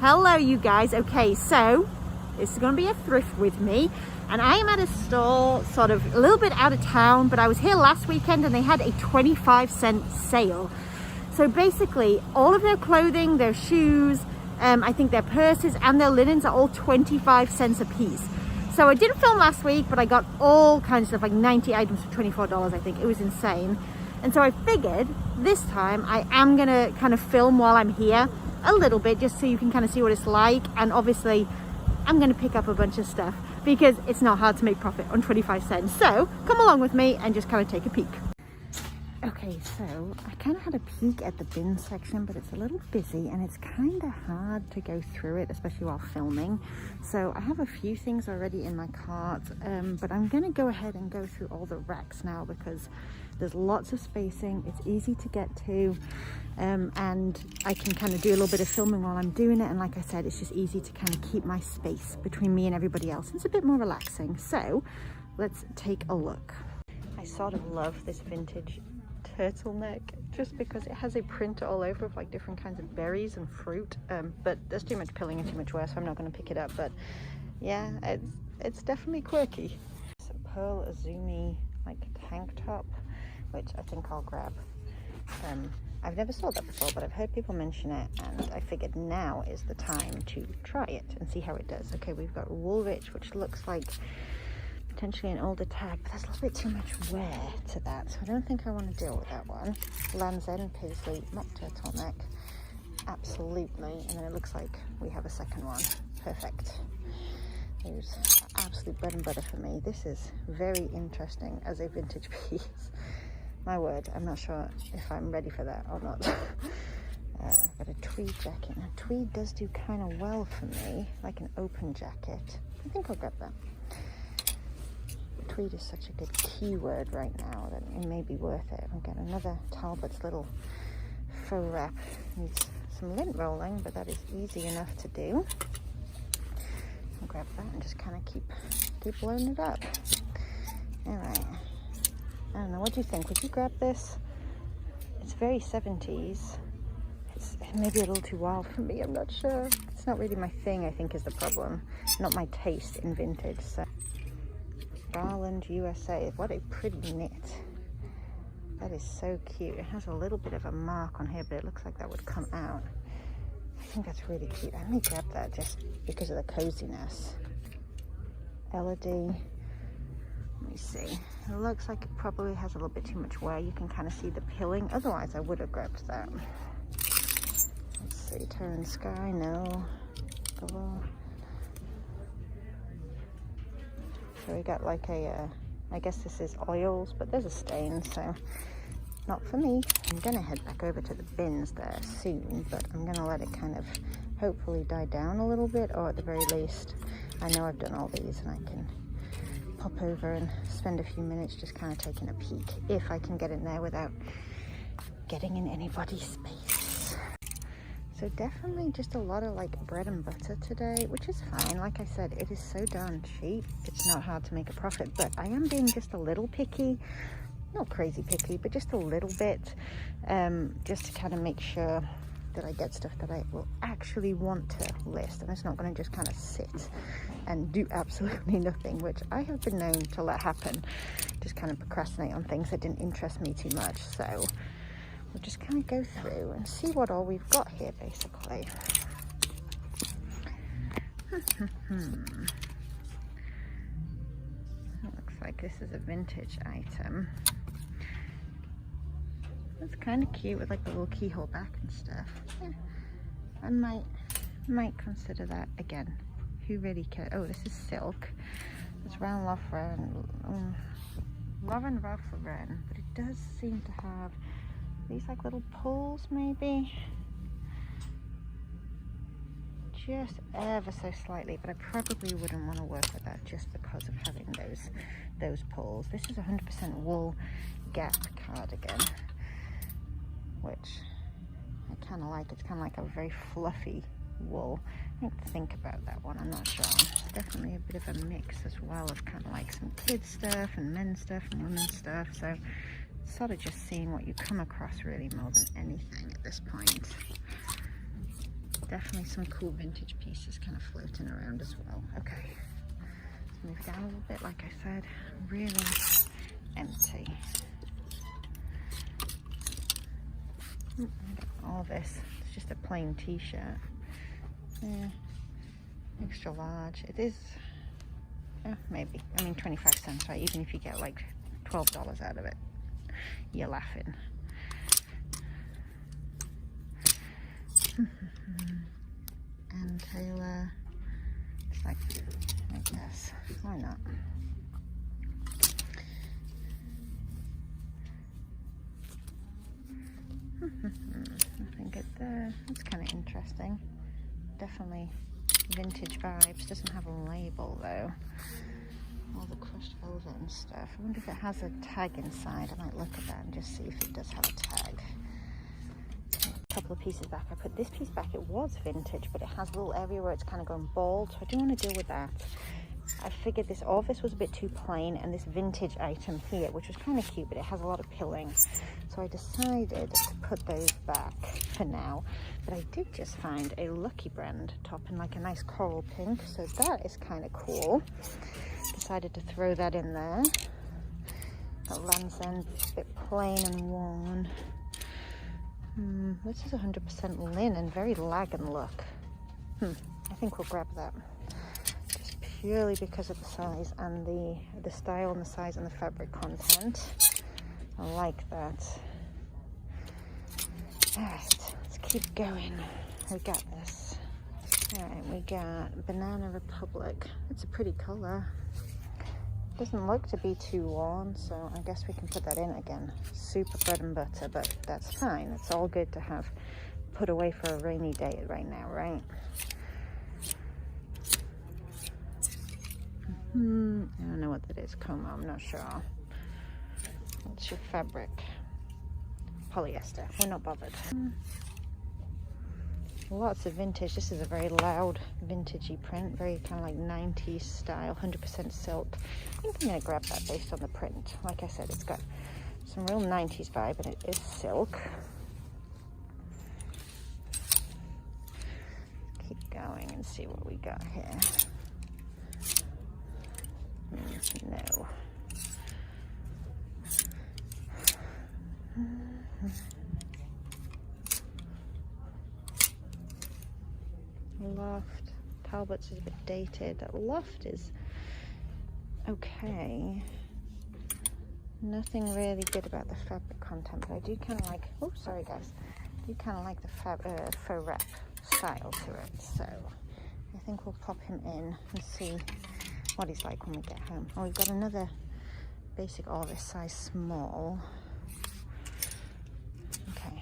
Hello you guys. Okay, so this is going to be a thrift with me, and I am at a store sort of a little bit out of town, but I was here last weekend and they had a 25-cent sale. So basically all of their clothing, their shoes, I think their purses and their linens are all 25 cents a piece. So I didn't film last week, but I got all kinds of stuff, like 90 items for $24, I think. It was insane. And so I figured this time I am gonna kind of film while I'm here a little bit, just so you can kind of see what it's like. And obviously I'm gonna pick up a bunch of stuff because it's not hard to make profit on 25 cents. So come along with me and just kind of take a peek. Okay, so I kind of had a peek at the bin section, but it's a little busy and it's kind of hard to go through it, especially while filming. So I have a few things already in my cart, but I'm going to go ahead and go through all the racks now because there's lots of spacing. It's easy to get to, and I can kind of do a little bit of filming while I'm doing it. And like I said, it's just easy to kind of keep my space between me and everybody else. It's a bit more relaxing. So let's take a look. I sort of love this vintage turtleneck just because it has a print all over of like different kinds of berries and fruit, but there's too much pilling and too much wear, so I'm not going to pick it up. But yeah, it's definitely quirky. It's a pearl azumi like tank top, which I think I'll grab. I've never saw that before, but I've heard people mention it, and I figured now is the time to try it and see how it does. Okay, we've got Woolrich, which looks like potentially an older tag, but there's a little bit too much wear to that, so I don't think I want to deal with that one. Land's End Paisley mock turtleneck, absolutely. And then it looks like we have a second one. Perfect. Those are absolute bread and butter for me. This is very interesting as a vintage piece. My word, I'm not sure if I'm ready for that or not. I've got a tweed jacket. Now tweed does do kind of well for me, like an open jacket. I think I'll grab that. Tweed is such a good keyword right now that it may be worth it. I've got another Talbot's little faux wrap. Needs some lint rolling, but that is easy enough to do. I'll grab that and just kind of keep blowing it up. All right. I don't know. What do you think? Would you grab this? It's very 70s. It's maybe a little too wild for me. I'm not sure. It's not really my thing, I think, is the problem. Not my taste in vintage. So. Garland USA, what a pretty knit. That is so cute. It has a little bit of a mark on here, but it looks like that would come out. I think that's really cute. I may grab that just because of the coziness. Elodie, let me see. It looks like it probably has a little bit too much wear. You can kind of see the pilling. Otherwise I would have grabbed that. Let's see, Terran Sky, no. Galore. So we got like a, I guess this is oils, but there's a stain, so not for me. I'm gonna head back over to the bins there soon, but I'm gonna let it kind of hopefully die down a little bit, or at the very least, I know I've done all these and I can pop over and spend a few minutes just kind of taking a peek, if I can get in there without getting in anybody's space. So definitely just a lot of like bread and butter today, which is fine. Like I said, it is so darn cheap. It's not hard to make a profit, but I am being just a little picky. Not crazy picky, but just a little bit, just to kind of make sure that I get stuff that I will actually want to list. And it's not going to just kind of sit and do absolutely nothing, which I have been known to let happen. Just kind of procrastinate on things that didn't interest me too much. So we'll just kind of go through and see what all we've got here, basically. It looks like this is a vintage item. It's kind of cute with like the little keyhole back and stuff. Yeah, I might consider that again. Who really cares? Oh, this is silk. It's round Lauren, Ralph Lauren, but it does seem to have these like little pulls, maybe just ever so slightly, but I probably wouldn't want to work with that just because of having those pulls. This is 100% wool Gap cardigan, which I kind of like. It's kind of like a very fluffy wool. I need to think about that one. I'm not sure. It's definitely a bit of a mix as well of kind of like some kids stuff and men's stuff and women's stuff. So sort of just seeing what you come across really more than anything at this point. Definitely some cool vintage pieces kind of floating around as well. Okay, let's move down a little bit. Like I said, really empty. All this, it's just a plain t-shirt. Yeah, extra large. It is, maybe, I mean 25 cents, right? Even if you get like $12 out of it, you're laughing. And Taylor, it's like, I guess, why not? Nothing good there. It's kind of interesting. Definitely vintage vibes. Doesn't have a label though. All the crushed velvet and stuff. I wonder if it has a tag inside. I might look at that and just see if it does have a tag. A couple of pieces back. I put this piece back. It was vintage, but it has a little area where it's kind of gone bald, so I didn't want to deal with that. I figured this was a bit too plain, and this vintage item here, which was kind of cute, but it has a lot of pilling. So I decided to put those back for now. But I did just find a Lucky brand top in like a nice coral pink, so that is kind of cool. Decided to throw that in there. That Land's End, a bit plain and worn. This is 100% linen, very Lagan look. I think we'll grab that. Just purely because of the size and the style and the size and the fabric content. I like that. Alright, let's keep going. We got this. Alright, we got Banana Republic. It's a pretty color. Doesn't look to be too worn, so I guess we can put that in again. Super bread and butter, but that's fine. It's all good to have put away for a rainy day right now, right? I don't know what that is. Como, I'm not sure. What's your fabric? Polyester. We're not bothered. Lots of vintage. This is a very loud vintagey print, very kind of like 90s style, 100% silk. I think I'm going to grab that based on the print. Like I said, it's got some real 90s vibe and it is silk. Keep going and see what we got here. No. Loft. Talbot's is a bit dated. Loft is okay. Nothing really good about the fabric content, but I do kind of like, oh sorry guys, I do kind of like the faux wrap style to it, so I think we'll pop him in and see what he's like when we get home. Oh, we've got another basic Orvis size small. Okay,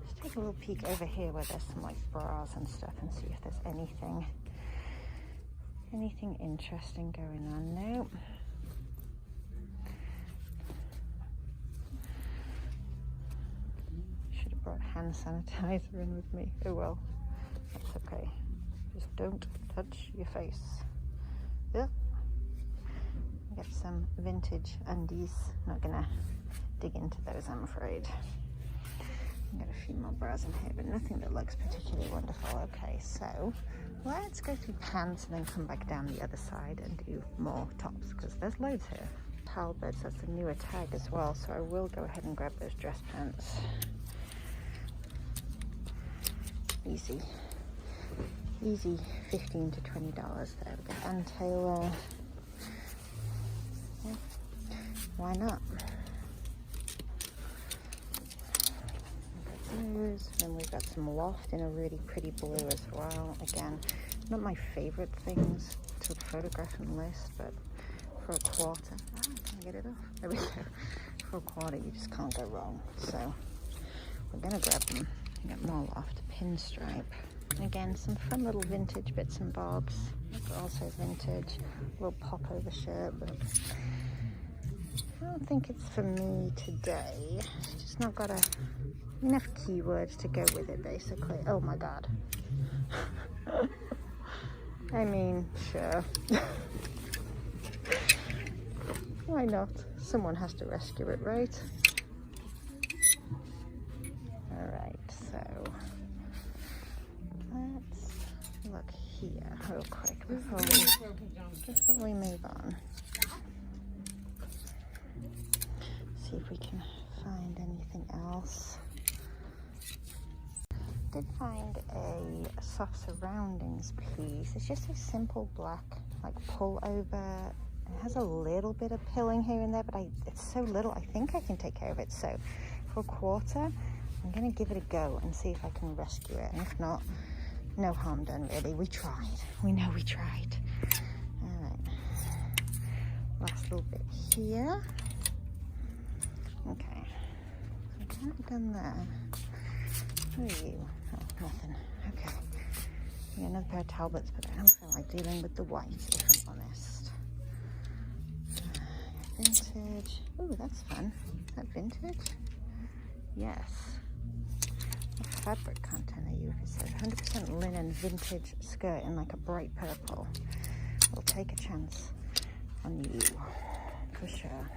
let's take a little peek over here where there's some like bras and stuff and see if there's anything interesting going on. Nope. Should have brought hand sanitizer in with me. Oh well, that's okay. Just don't touch your face. Yeah. Get some vintage undies. Not gonna dig into those, I'm afraid. I've got a few more bras in here, but nothing that looks particularly wonderful. Okay, so let's go through pants and then come back down the other side and do more tops, because there's loads here. Talbots, that's a newer tag as well, so I will go ahead and grab those dress pants. Easy $15 to $20 there. We got Ann Taylor. Yeah. Why not? And then we've got some Loft in a really pretty blue as well. Again, not my favorite things to photograph and list, but for a quarter, can I get it off? There we go. For a quarter, you just can't go wrong. So we're gonna grab them. We got more Loft, pinstripe. Again, some fun little vintage bits and bobs. Also vintage, a little pop over shirt, but I don't think it's for me today. It's just not got enough keywords to go with it, basically. Oh my god. I mean, sure. Why not? Someone has to rescue it, right? Alright, so look here real quick before we move on. See if we can find anything else. Did find a soft surroundings piece. It's just a simple black like pullover. It has a little bit of pilling here and there, but it's so little, I think I can take care of it. So for $1, I'm gonna give it a go and see if I can rescue it. And if not, no harm done really. We tried. We know we tried. All right. Last little bit here. Okay. So kind of done there. Who are you? Oh, nothing. Okay. Yeah, another pair of Talbots, but I don't feel like dealing with the white, if I'm honest. Vintage. Oh, that's fun. Is that vintage? Yes. What fabric content are you? If it says 100% linen vintage skirt in like a bright purple. We'll take a chance on you, for sure.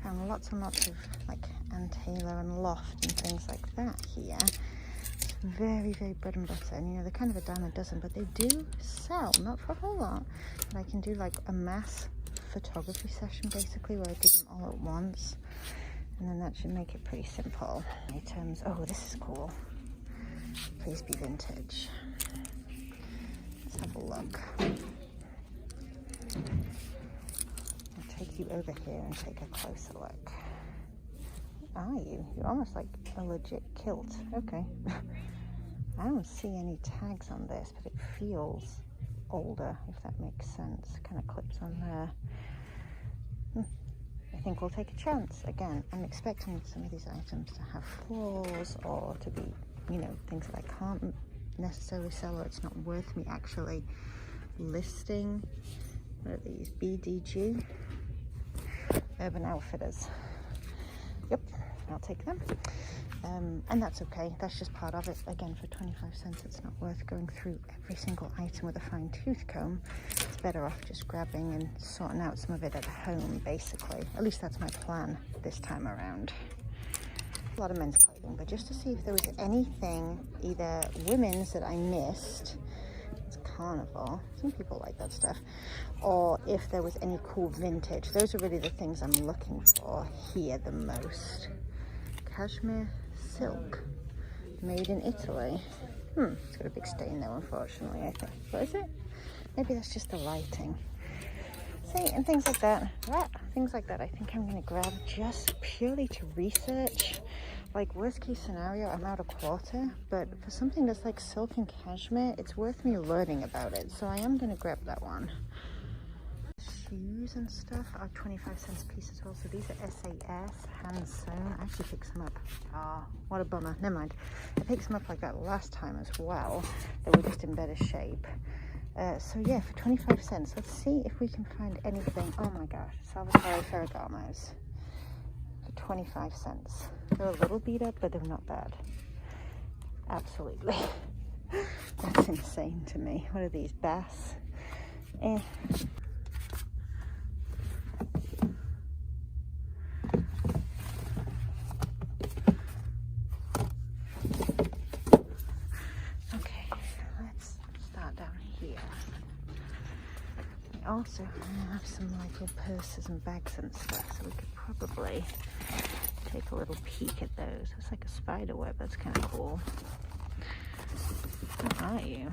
Found lots and lots of like Ann Taylor and Loft and things like that here. It's very, very bread and butter. And you know, they're kind of a dime a dozen, but they do sell, not for a whole lot. But I can do like a mass photography session basically where I do them all at once. And then that should make it pretty simple. Items, oh, this is cool. Please be vintage. Let's have a look. I'll take you over here and take a closer look. What are you? You're almost like a legit kilt. Okay. I don't see any tags on this, but it feels older, if that makes sense. Kind of clips on there. I think we'll take a chance. Again, I'm expecting some of these items to have flaws or to be, you know, things that I can't necessarily sell or it's not worth me actually listing. What are these? BDG? Urban Outfitters. Yep, I'll take them. And that's okay. That's just part of it. Again, for 25 cents, it's not worth going through every single item with a fine tooth comb. It's better off just grabbing and sorting out some of it at home, basically. At least that's my plan this time around. A lot of men's clothing, but just to see if there was anything, either women's that I missed. It's carnival. Some people like that stuff. Or if there was any cool vintage. Those are really the things I'm looking for here the most. Cashmere silk, made in Italy. It's got a big stain though, unfortunately, I think. What is it? Maybe that's just the lighting. See, and things like that. Things like that I think I'm going to grab just purely to research. Like, worst case scenario, I'm out $1, but for something that's like silk and cashmere, it's worth me learning about it. So I am going to grab that one. Shoes and stuff are 25 cents a piece as well. So these are SAS, hand sewn. I actually picked some up. Ah, what a bummer. Never mind. I picked some up like that last time as well. They were just in better shape. So yeah, for 25 cents. Let's see if we can find anything. Oh my gosh, Salvatore Ferragamo's for 25 cents. They're a little beat up, but they're not bad. Absolutely. That's insane to me. What are these, Bass? Also have some like little purses and bags and stuff, so we could probably take a little peek at those. It's like a spider web. That's kind of cool. Who are you?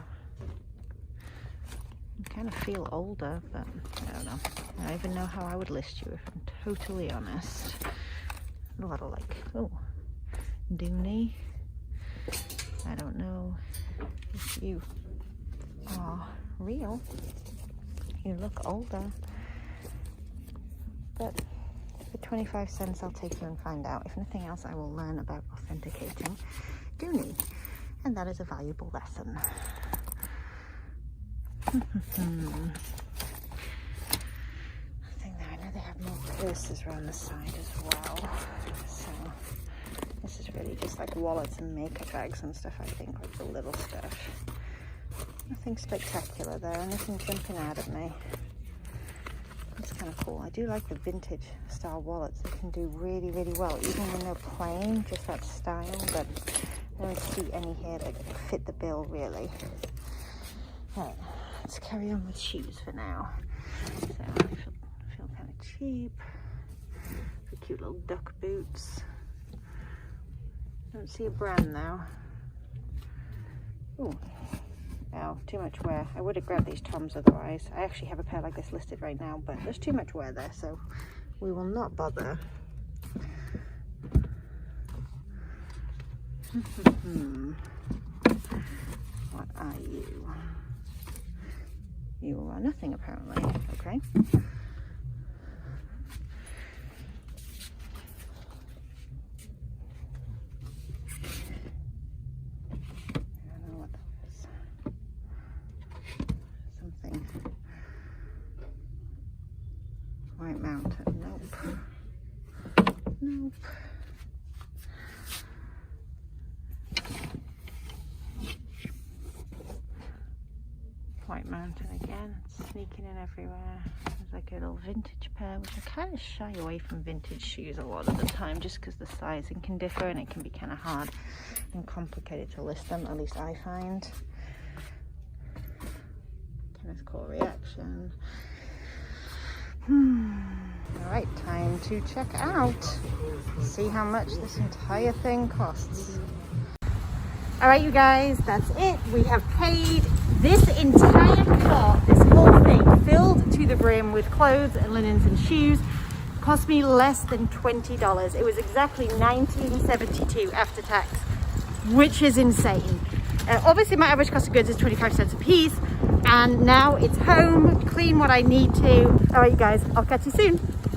You kind of feel older, but I don't know. I don't even know how I would list you if I'm totally honest. A lot of like, oh, Dooney. I don't know if you are real. You look older, but for 25 cents I'll take you and find out. If nothing else, I will learn about authenticating Dooney, and that is a valuable lesson. I think that I know they have more purses around the side as well, so this is really just like wallets and makeup bags and stuff, I think, like the little stuff. Nothing spectacular there, anything jumping out at me. It's kind of cool. I do like the vintage style wallets. They can do really, really well, even when they're plain, just that style, but don't see any here that fit the bill really. Right, let's carry on with shoes for now. So I feel kind of cheap. The cute little duck boots. Don't see a brand now. Ooh. Oh, too much wear. I would have grabbed these Toms otherwise. I actually have a pair like this listed right now, but there's too much wear there, so we will not bother. What are you? You are nothing apparently. Okay. White Mountain, nope. Nope. White Mountain again, it's sneaking in everywhere. There's like a little vintage pair, which I kind of shy away from vintage shoes a lot of the time just because the sizing can differ and it can be kind of hard and complicated to list them, at least I find. Kenneth Cole reaction. Alright, time to check out. See how much this entire thing costs. Alright you guys, that's it. We have paid this entire cart, this whole thing, filled to the brim with clothes and linens and shoes, cost me less than $20. It was exactly $19.72 after tax, which is insane. Obviously my average cost of goods is 25 cents a piece, and now it's home, clean what I need to. All right, you guys, I'll catch you soon.